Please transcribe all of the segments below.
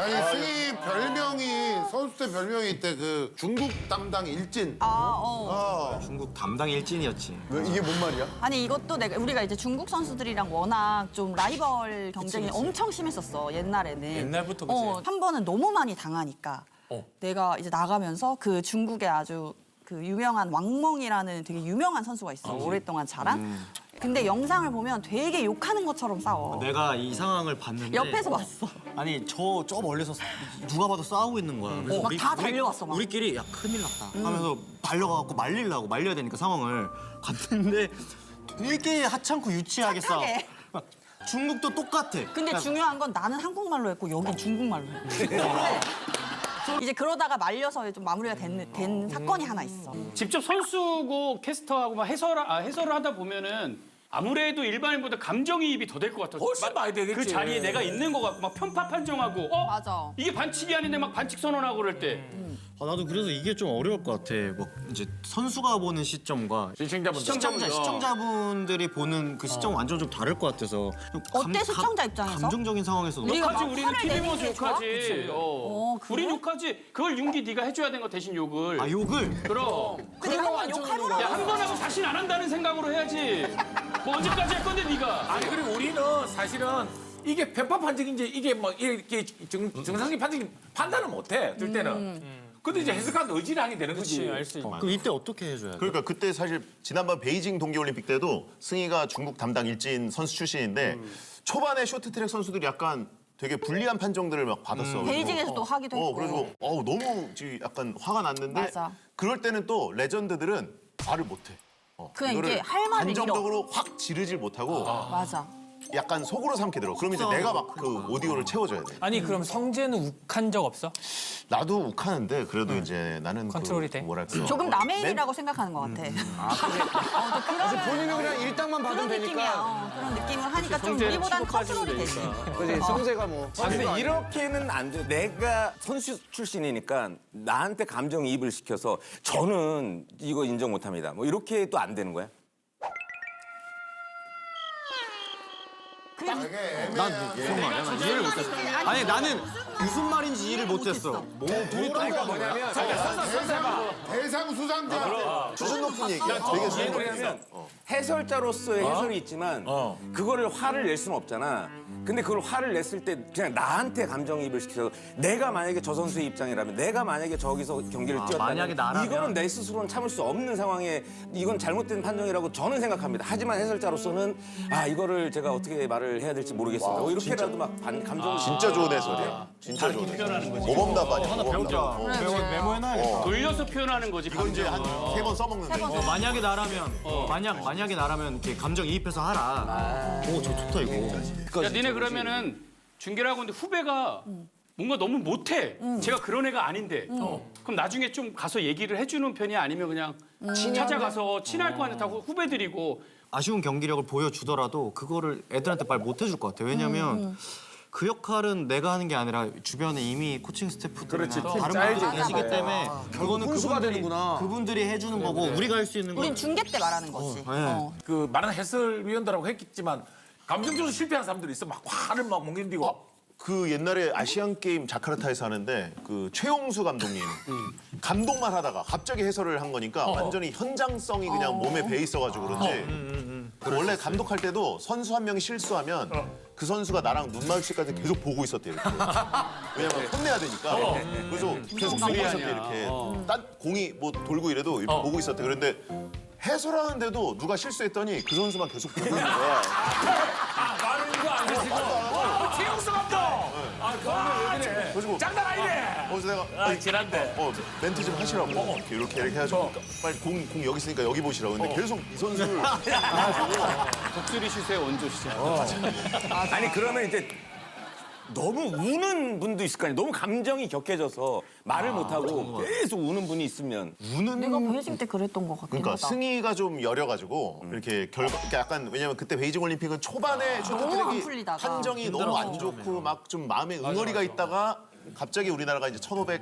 아니 승희 별명이 선수 때 별명이 있대 그 중국 담당 일진. 중국 담당 일진이었지. 왜 이게 뭔 말이야? 아니 이것도 우리가 이제 중국 선수들이랑 워낙 좀 라이벌 경쟁이 엄청 심했었어 옛날에는. 옛날부터 그치. 한 번은 너무 많이 당하니까 내가 이제 나가면서 그 중국의 아주 그 유명한 왕멍이라는 되게 유명한 선수가 있어 오랫동안 자란. 근데 영상을 보면 되게 욕하는 것처럼 싸워. 내가 이 상황을 봤는데 옆에서 봤어. 아니 저 멀리서 누가 봐도 싸우고 있는 거야. 그래서 막 다 달려왔어, 막. 우리끼리 야 큰일 났다 하면서 달려가갖고 말려야 되니까 상황을 갔는데 되게 하찮고 유치하게 싸워. 착하게. 중국도 똑같아. 근데 중요한 건 나는 한국말로 했고 여긴 중국말로 해. 이제 그러다가 말려서 좀 마무리가 된 사건이 하나 있어. 직접 선수고 캐스터하고 막 해설을 하다 보면은 아무래도 일반인보다 감정이입이 더 될 것 같아. 훨씬 많이 되겠지. 그 자리에 내가 있는 것 같고 막 편파 판정하고 맞아. 이게 반칙이 아닌데 막 반칙 선언하고 그럴 때 나도 그래서 이게 좀 어려울 것 같아. 뭐 이제 선수가 보는 시점과 시청자분들이 보는 그 시점 완전 좀 다를 것 같아서. 어때, 시청자 입장에서? 감정적인 상황에서 우리가 욕하지 막 우리는 화를 TV 내는 보면서 게 좋아? 욕하지. 그래? 우린 욕하지. 그걸 윤기 네가 해줘야 되는 거 대신 욕을. 아 욕을? 그럼. 근데 한번 욕해보라고. 야 한 번 하고 다시는 안 한다는 생각으로 해야지. 뭐 언제까지 할 건데 네가. 아니 그리고 우리는 사실은 이게 편파 판정인지 이게 뭐 이렇게 정상적인 판정인지 판단을 못해 들 때는. 근데 이제 해석하는 의지를 하게 되는 거지. 그럼 이때 어떻게 해줘야 돼? 그러니까 그때 사실 지난번 베이징 동계올림픽 때도 승희가 중국 담당 일진 선수 출신인데 초반에 쇼트트랙 선수들이 약간 되게 불리한 판정들을 막 받았어. 베이징에서도 하기도 했고. 그래서 너무 지금 약간 화가 났는데 맞아. 그럴 때는 또 레전드들은 말을 못해. 그냥 이거를 이제 할 말을 감정적으로 확 지르질 못하고 맞아. 약간 속으로 삼게 들어. 그럼 이제 내가 막 그 오디오를 채워줘야 돼. 아니 그럼 성재는 욱한 적 없어? 나도 욱하는데 그래도 이제 나는 컨트롤이 그 돼? 뭐랄까. 조금 남의 일이라고 생각하는 것 같아. 그래? 본인은 그냥 일당만 받으면 그런 느낌이야. 되니까. 그런 느낌을 하니까 좀 성재는 우리보단 치고 빠지면 컨트롤이 되지. 그지 성재가 뭐. 아, 근데 이렇게는 안 돼. 내가 선수 출신이니까 나한테 감정이입을 시켜서 저는 이거 인정 못합니다. 뭐 이렇게 또 안 되는 거야? 되게 애매해. 무슨 말이야? 난 이해를 못했어. 아니 나는 무슨 말인지 이해를 못했어. 그러니까 뭐냐면 대상 수상자. 수준 높은 얘기야. 되게 수준 높은 얘기야. 왜냐면 해설자로서의 해설이 있지만 그거를 화를 낼 수는 없잖아. 근데 그걸 화를 냈을 때 그냥 나한테 감정이입을 시켜서 내가 만약에 저 선수의 입장이라면 내가 만약에 저기서 경기를 뛰었다면 만약에 나라면? 이거는 내 스스로는 참을 수 없는 상황에 이건 잘못된 판정이라고 저는 생각합니다. 하지만 해설자로서는 이거를 제가 어떻게 말을 해야 될지 모르겠습니다. 이렇게라도 막 감정을 진짜 좋은 해설이야. 진짜 좋은 해설. 모범답안이야. 모범답안. 메모해놔야겠다. 돌려서 표현하는 거지. 이거 이제 한 감정을. 3번 써먹는데. 만약에 나라면 만약에 나라면 이렇게 감정 이입해서 하라. 오 저 좋다 이거. 야, 니네 그러면은 중계를 하고 있는데 후배가 뭔가 너무 못해. 제가 그런 애가 아닌데. 그럼 나중에 좀 가서 얘기를 해주는 편이야? 아니면 그냥 찾아가서 친할 거 같다고 후배들이고. 아쉬운 경기력을 보여주더라도 그거를 애들한테 말 못 해줄 것 같아. 왜냐면 그 역할은 내가 하는 게 아니라 주변에 이미 코칭 스태프들이나 다른 분들이 계시기 때문에 그거는 훈수가 되는구나. 그분들이 해주는 거고 우리가 할 수 있는 건 우린 중계 때 말하는 거지. 그 많은 해설위원들하고 했겠지만 감정적으로 실패한 사람들이 있어. 막 화를 막 못 견디고. 그 옛날에 아시안 게임 자카르타에서 하는데 그 최용수 감독님 감독만 하다가 갑자기 해설을 한 거니까 완전히 현장성이 그냥 몸에 배 있어가지고 그런지 그 원래 감독할 때도 선수 한 명이 실수하면 그 선수가 나랑 눈 마주칠 때까지 계속 보고 있었대 이렇게. 왜냐면 혼내야 되니까. 그래서 계속 보고 있었대 이렇게. 딴 공이 뭐 돌고 이래도 이렇게 보고 있었대. 그런데 해설하는데도 누가 실수했더니 그 선수만 계속 보고 있는 거야. 말은 이거 안 되시고. 최영수 감독. 그거는 왜 그래? 그래가지고 장난 아니네. 그래서 내가 지난데. 멘트 좀 하시라고 이렇게 해가지고 빨리 공 여기 있으니까 여기 보시라고 근데 계속 이 선수를 독수리 시세 원조 시장. 아니 그러면 이제 너무 우는 분도 있을 거 아니야. 너무 감정이 격해져서 말을 못하고 계속 우는 분이 있으면 내가 베이징 때 그랬던 것 같긴 그러니까 하다. 승희가 좀 여려가지고 이렇게 그러니까 약간 왜냐면 그때 베이징 올림픽은 초반에 너무 안 쇼트트랙이 풀리다가. 판정이 너무 안 좋고 막 좀 마음에 응어리가 있다가 갑자기 우리나라가 이제 1500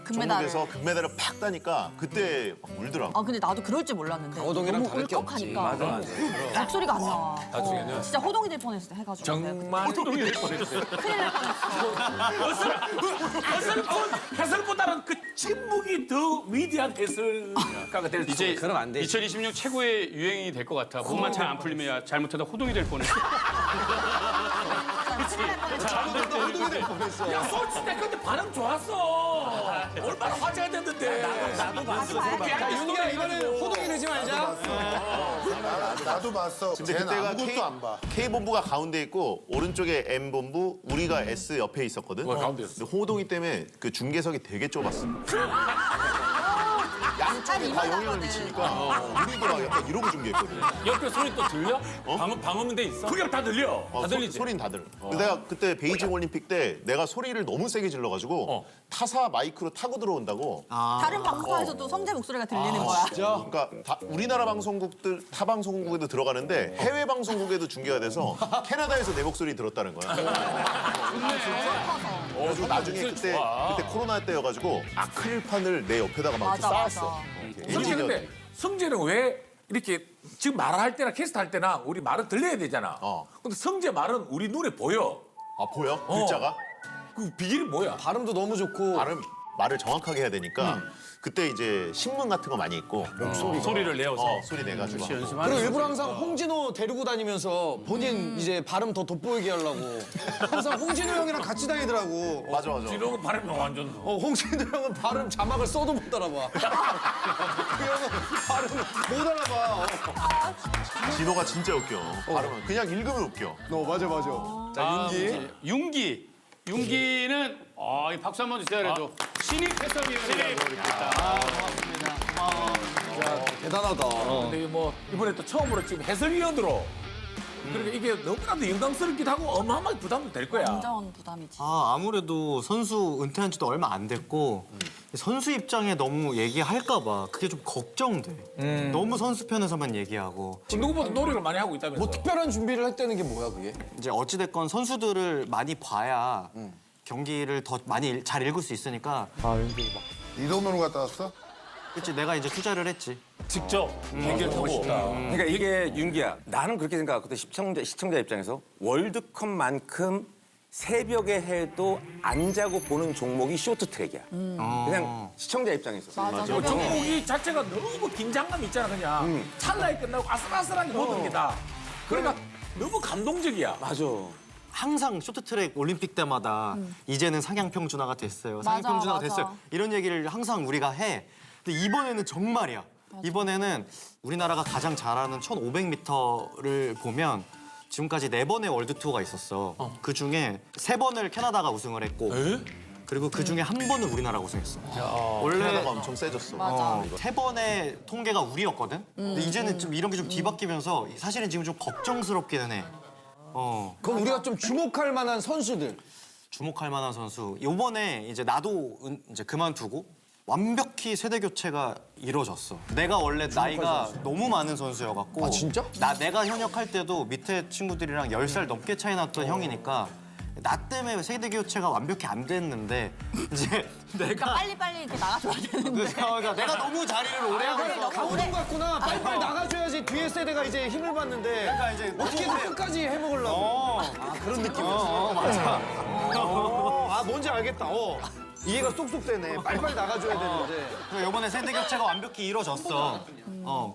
금메달을. 종목에서 금메달을 팍 따니까 그때 막 울더라고. 아 근데 나도 그럴 줄 몰랐는데 호동이랑 너무 다를 게 없지. 울컥하니까 목소리가 안 나와. 나중에는. 진짜 호동이 될 뻔했어 해가지고. 정말 큰일 날 뻔했어. 해설보다는 그 침묵이 더 위대한 해설가가 될 수 이제 있어. 그럼 안 되지. 2026 최고의 유행이 될 것 같아. 몸만 잘 안 풀리면 야, 잘못하다 호동이 될 뻔했어. 야, 솔직히 근데 반응 좋았어. 얼마나 화제가 됐는데. 나도 봤어. 야, 윤기야 이번에 호동이 되지 말자. 나도 봤어. 근데 쟤는 그때가 아무것도 안 봐. K본부가 가운데 있고 오른쪽에 M본부, 우리가 S 옆에 있었거든. 가운데였어. 근데 호동이 때문에 그 중계석이 되게 좁았어. 양쪽에 다 영향을 미치니까 우리도 막 약간 이러고 중계했거든. 옆에 소리 또 들려? 방음돼 있어? 그게 다 들려. 다 들리지? 소리는 다 들어. 근데 내가 그때 베이징 올림픽 때 내가 소리를 너무 세게 질러가지고 타사 마이크로 타고 들어온다고. 다른 방송에서도 성재 목소리가 들리는 거야. 그러니까 우리나라 방송국들 타 방송국에도 들어가는데 해외 방송국에도 중계가 돼서 캐나다에서 내 목소리 들었다는 거야. 그래서 나중에 그때 코로나 때여가지고 아크릴판을 내 옆에다가 막 이렇게 맞아, 쌓았어. 맞아. 이렇게. 성재 근데 성재는 왜 이렇게 지금 말할 때나 캐스트 할 때나 우리 말은 들려야 되잖아. 근데 성재 말은 우리 눈에 보여. 아 보여? 글자가? 그 비결이 뭐야? 발음도 너무 좋고. 말을 정확하게 해야 되니까 그때 이제 신문 같은 거 많이 있고 소리를 내어서. 소리 내가지고 그리고 일부러 항상 홍진호 데리고 다니면서 본인 이제 발음 더 돋보이게 하려고 항상 홍진호 형이랑 같이 다니더라고. 맞아. 이런 발음이 완전. 홍진호 형은 발음 자막을 써도 못 알아봐. 그 형은 발음 못 알아봐. 진호가 진짜 웃겨. 발음은 그냥 읽으면 웃겨. 맞아. 자 윤기. 윤기는 이 박수 한번 주세요. 그래도 신입 해설위원이라고 이렇게 딱. 대단하다. 근데 뭐 이번에 또 처음으로 지금 해설위원으로. 그러니까 이게 너무나도 영광스럽기도 하고 어마어마하게 부담도 될 거야. 완전 부담이지. 아무래도 선수 은퇴한 지도 얼마 안 됐고 선수 입장에 너무 얘기할까 봐 그게 좀 걱정돼. 너무 선수 편에서만 얘기하고 누구보다 노력을 많이 하고 있다면서. 뭐 특별한 준비를 했다는 게 뭐야 그게? 이제 어찌됐건 선수들을 많이 봐야 경기를 더 많이 잘 읽을 수 있으니까 이 돈으로 갔다 왔어? 그렇지 내가 이제 투자를 했지. 직접 경기를 보고. 그러니까 이게 윤기야. 나는 그렇게 생각하거든. 시청자 입장에서 월드컵만큼 새벽에 해도 안 자고 보는 종목이 쇼트트랙이야. 그냥 시청자 입장에서. 맞아. 종목이 자체가 너무 긴장감 있잖아 그냥. 찰나에 끝나고 아슬아슬하게 모든 게 다. 그러니까 너무 감동적이야. 맞아. 항상 쇼트트랙 올림픽 때마다 이제는 상향평준화가 됐어요. 상향평준화가 맞아. 됐어요. 이런 얘기를 항상 우리가 해. 근데 이번에는 정말이야. 이번에는 우리나라가 가장 잘하는 1500m를 보면 지금까지 4번의 월드 투어가 있었어. 그 중에 3번을 캐나다가 우승을 했고 그리고 그 중에 1번은 우리나라가 우승했어. 원래 캐나다가 엄청 세졌어. 3번의 통계가 우리였거든. 근데 이제는 좀 이런 게 좀 뒤바뀌면서 사실은 지금 좀 걱정스럽기는 해. 그럼 우리가 좀 주목할 만한 선수들. 주목할 만한 선수. 이번에 이제 나도 이제 그만두고 완벽히 세대 교체가 이루어졌어. 내가 원래 나이가 너무 많은 선수여갖고. 아, 진짜? 내가 현역할 때도 밑에 친구들이랑 10살 넘게 차이 났던 형이니까 나 때문에 세대 교체가 완벽히 안 됐는데 이제 내가 빨리빨리 이렇게 나가줘야 되는데. 그러니까 내가 너무 자리를 오래 하고 있어. 강호동 같구나. 빨리빨리 나가줘야지 뒤에 세대가 이제 힘을 받는데 그러니까 이제 어떻게든 끝까지 해먹으려고. 그런 느낌이었어. 맞아. 뭔지 알겠다. 이해가 쏙쏙 되네. 빨리빨리 나가줘야 되는데. 그래서 이번에 세대 교체가 완벽히 이루어졌어.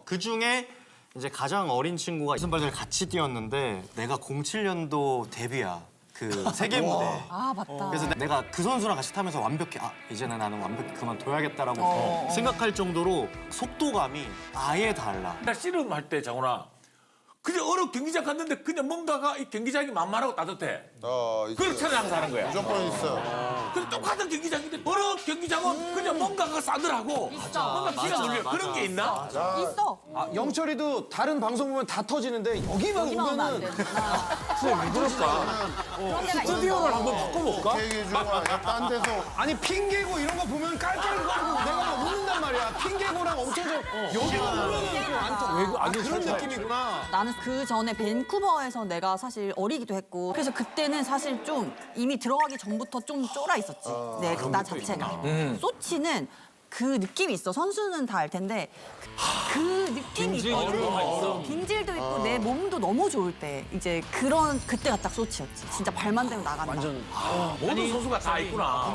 그 중에 이제 가장 어린 친구가 이선발전을 같이 뛰었는데 내가 07년도 데뷔야. 그 세계 무대. 아 맞다. 그래서 내가 그 선수랑 같이 타면서 완벽히 이제는 나는 완벽히 그만둬야겠다라고 생각할 정도로 속도감이 아예 달라. 나 씨름할 때 장훈아 그냥 어느 경기장 갔는데 그냥 뭔가가 이 경기장이 만만하고 따뜻해. 있어. 그렇잖아 항상 하는 거야. 무조건 있어. 근데 똑같은 경기장인데 어느 경기장은 그냥 뭔가가 싸늘하고 뭔가 기가 눌려. 그런 게 있나? 있어. 영철이도 다른 방송 보면 다 터지는데 여기만 여기만 오면 안 오면은 되는구나. 왜 그럴까? 그런 데가 스튜디오를 있어. 한번 바꿔볼까? 얘기해 줘. 딴 데서 아니 핑계고 이런 거 보면 깔깔거리고 내가 막 웃는단 말이야. 핑계고랑 엄청 여기만 오면은 또안 터. 그런 느낌이구나. 나는 그 전에 밴쿠버에서 내가 사실 어리기도 했고 그래서 그때는 사실 좀 이미 들어가기 전부터 좀 쫄아 있었지. 나 자체가. 소치는 그 느낌이 있어. 선수는 다 알 텐데 그 느낌이 있고 빈질도 있고 내 몸도 너무 좋을 때 이제 그때가 딱 소치였지. 진짜 발만 대고 나간다. 모든 선수가 다 있구나.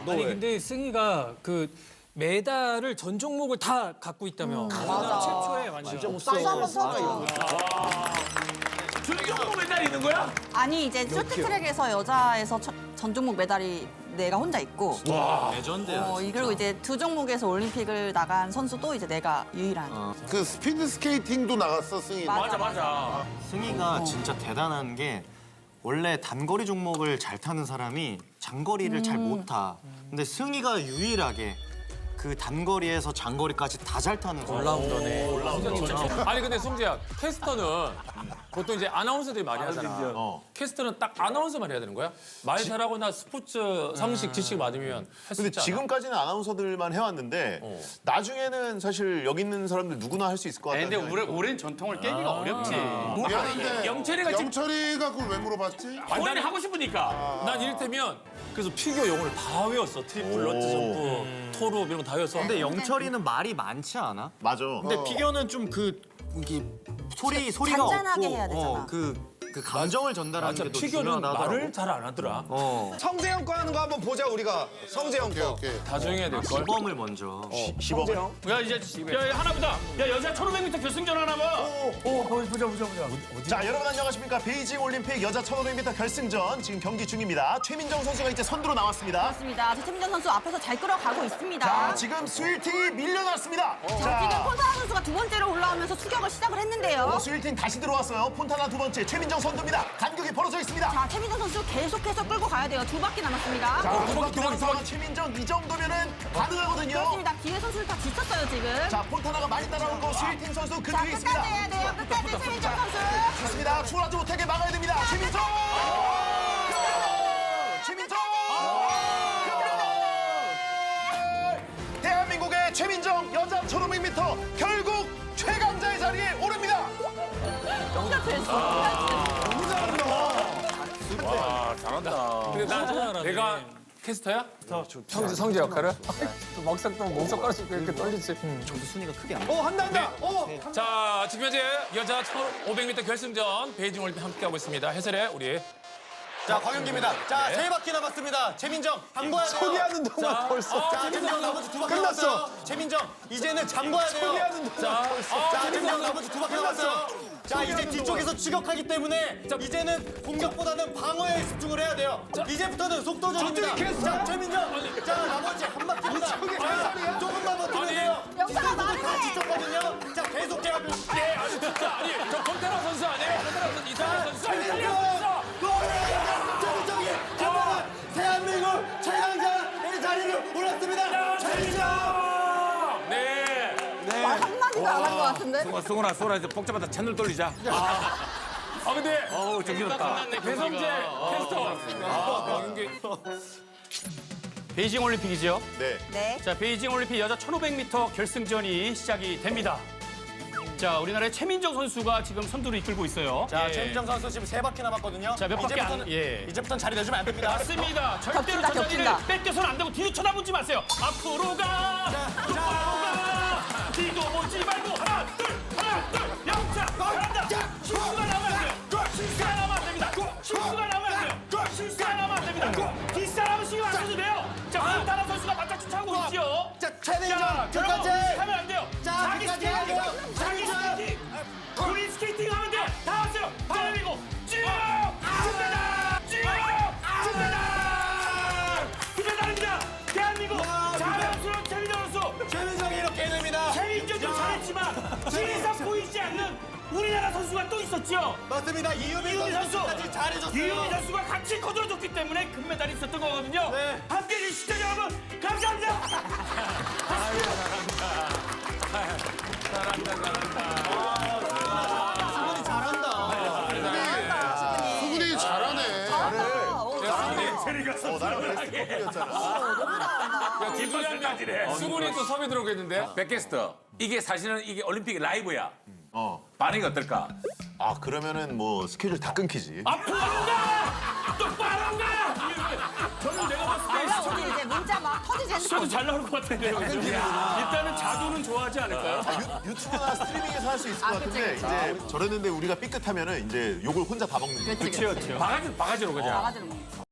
아니 근데 승희가 그 메달을 전 종목을 다 갖고 있다며. 최초에 완전. 전 종목 메달이 있는 거야? 아니 이제 쇼트트랙에서 여자에서 전 종목 메달이 내가 혼자 있고 레전드야. 그리고 이제 두 종목에서 올림픽을 나간 선수도 이제 내가 유일한. 그 스피드 스케이팅도 나갔어 승희. 맞아. 승희가 진짜 대단한 게 원래 단거리 종목을 잘 타는 사람이 장거리를 잘 못 타. 근데 승희가 유일하게 그 단거리에서 장거리까지 다 잘 타는 사람. 아니 근데 승재야 캐스터는 보통 이제 아나운서들이 많이 하잖아. 캐스터는 딱 아나운서만 해야 되는 거야? 말 잘하거나 스포츠 상식 지식 맞으면 할 수 근데 있지 않아? 지금까지는 아나운서들만 해왔는데 나중에는 사실 여기 있는 사람들 누구나 할 수 있을 것 같아요. 근데 오랜 전통을 깨기가 어렵지. 미안한데 영철이가 지금 영철이가 그걸 왜 물어봤지? 본인이 하고 싶으니까. 난 이를테면 그래서 피겨 용어를 다 외웠어. 트리플, 런지 점프, 토르 이런 거 다 외웠어. 근데 영철이는 말이 많지 않아? 맞아. 근데 피겨는 좀 이게 소리가 잔잔하게 없고 해야 되잖아. 그 감정을 전달하는 맞아, 게 더 피겨는 중요하다 하더라고. 말을 잘 안 하더라. 성재형 거 하는 거 한번 보자 우리가. 성재형 거. 오케이. 다 조용해야 될 걸. 시범을 먼저. 시범. 야 이제 하나보다. 야 여자 1500m 결승전 하나 봐. 자, 여러분 안녕하십니까? 베이징 올림픽 여자 1500m 결승전 지금 경기 중입니다. 최민정 선수가 이제 선두로 나왔습니다. 맞습니다. 최민정 선수 앞에서 잘 끌어가고 있습니다. 자, 지금 스윌팅이 밀려났습니다. 지금 폰타나 선수가 두 번째로 올라오면서 추격을 시작을 했는데요. 스윌팅 다시 들어왔어요. 폰타나 두 번째, 최민정 선두입니다. 간격이 벌어져 있습니다. 자, 최민정 선수 계속해서 끌고 가야 돼요. 두 바퀴 남았습니다. 자, 두 바퀴 최민정 이 정도면은 가능하거든요. 그렇습니다. 뒤에 선수를 다 뒤쳤어요, 지금. 자, 폰타나가 많이 따라오고 스윌팅 선수 그 자, 뒤에 끝까지 있습니다. 해야 돼요. 끝까지 최민정 선수. 좋습니다. 추월하지 못하게 막아야 됩니다. 최민정! 최민정! 대한민국의 최민정 여자 1500m 결국 최강자의 자리에 오릅니다. 혼자 됐어. 와 잘한다. 근데 내가 캐스터야? 성재 역할을? 막상 또 몸속가락이 이렇게 떨리지. 저도 순위가 크게 안 한다. 자, 지금 현재 여자 1500m 결승전 베이징 올림픽 함께하고 있습니다. 해설에 우리 자, 곽영기입니다. 자, 세 바퀴 남았습니다. 최민정, 잠궈야 돼요. 소개하는 동안 벌써. 자, 최민정 나머지 두 바퀴 끝났어. 남았어요. 최민정, 이제는 잠궈야 돼요. 소개하는 동안 벌써. 자, 최민정 나머지 두 바퀴 남았어요. 자, 이제 뒤쪽에서 추격하기 때문에 이제는 공격보다는 방어에 집중을 해야 돼요. 이제부터는 속도전입니다. 자, 최민정, 자, 나머지 한 바퀴입니다. 자, 조금만 버티면 돼요. 영상아, 뒤쪽에서 말을 다 해. 지쳤거든요. 자, 계속 제가 아니, 저 폰테라 선수 아니에요? 폰테라 선수 이상한 선수 아니에요? 최민정이 정말 대한민국 최강자의 자리를 올랐습니다. 최민정! 네. 말 한마디도 안 한 것 같은데? 승훈아 소라 이제 복잡하다 채널 돌리자. 아 근데 정신없다. 배성재 캐스터. 베이징 올림픽이죠. 네. 네. 자, 베이징 올림픽 여자 1500m 결승전이 시작이 됩니다. 자, 우리나라의 최민정 선수가 지금 선두를 이끌고 있어요. 자, 예. 최민정 선수 지금 세 바퀴 남았거든요. 자, 몇 바퀴 안- 예. 이제부터는 자리 내주면 안 됩니다. 맞습니다. 절대로 겹친다, 저 자리를 겹친다. 뺏겨서는 안 되고 뒤로 쳐다보지 마세요. 앞으로 가! 앞으로 가! 뒤도 보지 말고 하나, 둘, 영차! 잘한다! 실수가 나면 안 돼요! 실수가 나면 안 됩니다! 실수가 나면 안 돼요! 실수가 나면 안 됩니다! 뒷사람은 신경 안 써도 돼요! 자, 폰타나 선수가 바짝 쫓아오고 있죠? 자, 최민정, 자, 끝까지! 하면 안 돼요! 자, 자기 끝까지 해야 돼요. 자기 스케이팅! 우리 스케이팅 하면 돼! 다 왔어요! 바람이고 쭉! 금메달! 쭉! 금메달! 금메달입니다! 대한민국 자랑스러운 최민정 선수! 최민정이 이렇게 됩니다. 최민정도 잘했지만 지리산 보이지 않는 우리나라 선수가 또 있었죠? 맞습니다. 이유미 선수! 선수까지 잘해줬어요. 이유미 선수가 같이 거들어줬기 때문에 금메달이 있었던 거거든요. 네. 함께해 주신 시청자 여러분 감사합니다. 수근이 잘한다. 수근이 잘하네. 기술까지래. 수근이 또 섭외 들어오겠는데? 백게스트. 이게 사실은 이게 올림픽 라이브야. 반응이 어떨까? 아, 그러면은 뭐 스케줄 다 끊기지. 앞으로 가! 똑바로 가! 저는 내가 봤을 때 터지지 핸드폰. 숫자도 잘 나올 것 같은데요. 그죠? 일단은 자두는 좋아하지 않을까요? 유튜브나 스트리밍에서 할 수 있을 것 같은데 이제 저랬는데 우리가 삐끗하면은 이제 욕을 혼자 다 먹는 거예요. 그렇죠. 바가지로 그냥. 나가지는 거.